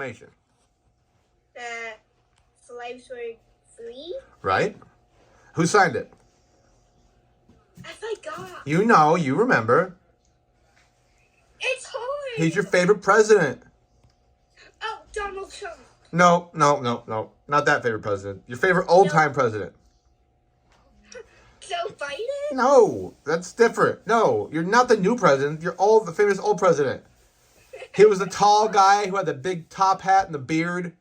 Proclamation. The slaves were free? Right? Who signed it? I forgot. You know, you remember. It's hard. He's your favorite president. Oh, Donald Trump. No. Not that favorite president. Your favorite old-time president. Joe Biden? No, that's different. No, you're not the new president. You're the famous old president. He was the tall guy who had the big top hat and the beard.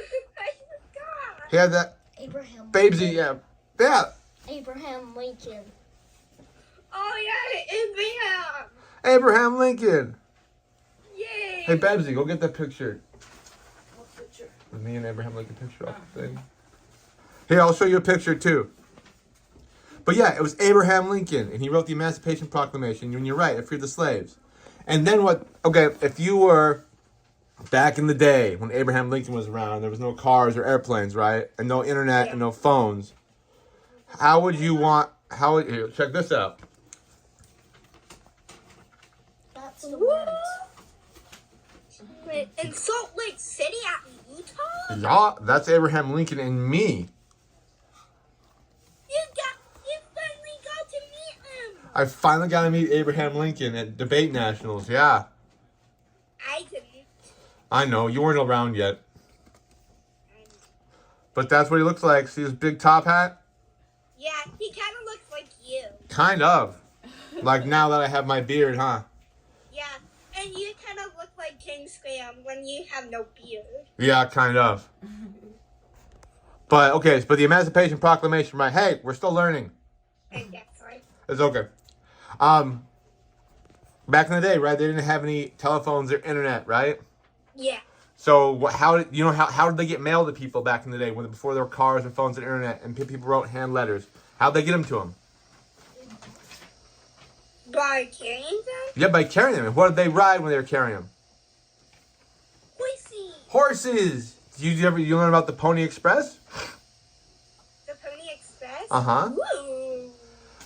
I forgot. He had that Abraham Babesy, yeah. Abraham Lincoln. Oh, yeah, Abraham. Abraham Lincoln. Yay. Hey, Babsy, go get that picture. What picture? With me and Abraham Lincoln picture off the thing. Here, I'll show you a picture too. But yeah, it was Abraham Lincoln, and he wrote the Emancipation Proclamation, and you're right, it freed the slaves. And then what, okay, if you were back in the day when Abraham Lincoln was around, there was no cars or airplanes, right? And no internet and no phones. Here, check this out. That's the Woo. words. Wait, in Salt Lake City at Utah? Yeah, that's Abraham Lincoln and me. You finally got to meet him. I finally got to meet Abraham Lincoln at Debate Nationals, yeah. I didn't. I know, you weren't around yet. But that's what he looks like. See his big top hat? Yeah, he kind of looks like you. Kind of. Like now that I have my beard, huh? Yeah, and you kind of look like King Scram when you have no beard. Yeah, kind of. But, okay, but the Emancipation Proclamation, right? Hey, we're still learning. And that's right. It's okay. Back in the day, right, they didn't have any telephones or internet, right? Yeah. So how did they get mail to people back in the day before there were cars and phones and internet and people wrote hand letters? How'd they get them to them? By carrying them? Yeah, by carrying them. And what did they ride when they were carrying them? Horsey. Horses. You learn about the Pony Express? The Pony Express? Uh-huh. Ooh.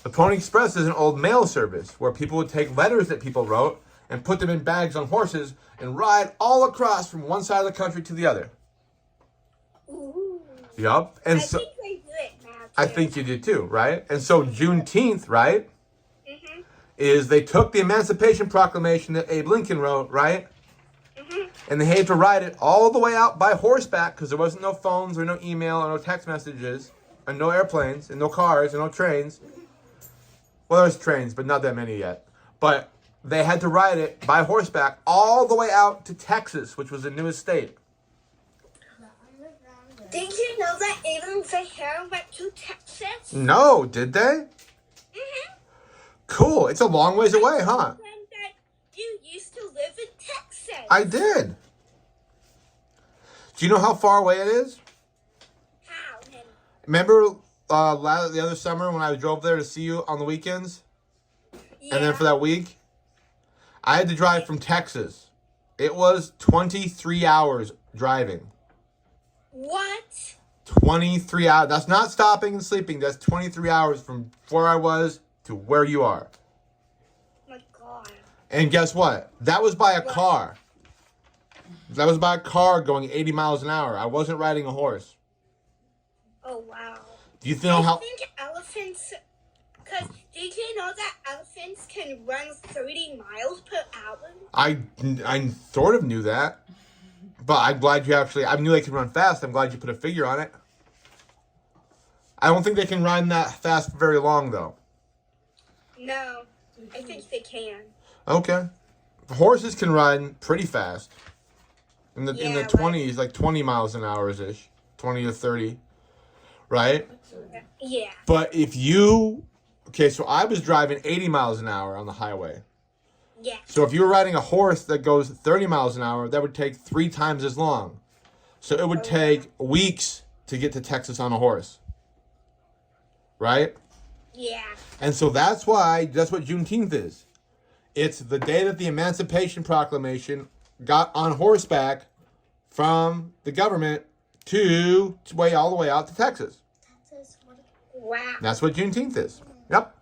The Pony Express is an old mail service where people would take letters that people wrote and put them in bags on horses and ride all across from one side of the country to the other. Ooh. Yup. And I so think they do it now, too. I think you did too, right? And so Juneteenth, right, Mm-hmm. is they took the Emancipation Proclamation that Abe Lincoln wrote, right? Mm-hmm. And they had to ride it all the way out by horseback because there wasn't no phones or no email or no text messages and no airplanes and no cars and no trains. Well, there's trains, but not that many yet. But they had to ride it by horseback all the way out to Texas, which was the newest state. Did you know that even Sahara went to Texas? No, did they? Mm-hmm. Cool. It's a long ways away, huh? And that you used to live in Texas. I did. Do you know how far away it is? How? Remember the other summer when I drove there to see you on the weekends? Yeah. And then for that week? I had to drive from Texas. It was 23 hours driving. What? 23 hours. That's not stopping and sleeping. That's 23 hours from where I was to where you are. My God. And guess what? That was by a car. That was by a car going 80 miles an hour. I wasn't riding a horse. Oh, wow. Do you know how... I think elephants... Because did you know that elephants can run 30 miles per hour? I sort of knew that. But I'm glad you actually... I knew they could run fast. I'm glad you put a figure on it. I don't think they can run that fast for very long, though. No, I think they can. Okay. Horses can run pretty fast. In the Yeah, 20s, like 20 miles an hour-ish. 20 to 30. Right? Yeah. But if you... Okay, so I was driving 80 miles an hour on the highway. Yeah. So if you were riding a horse that goes 30 miles an hour, that would take 3 times as long. So it would take weeks to get to Texas on a horse. Right? Yeah. And so that's what Juneteenth is. It's the day that the Emancipation Proclamation got on horseback from the government all the way out to Texas. Wow. That's what Juneteenth is. Yep.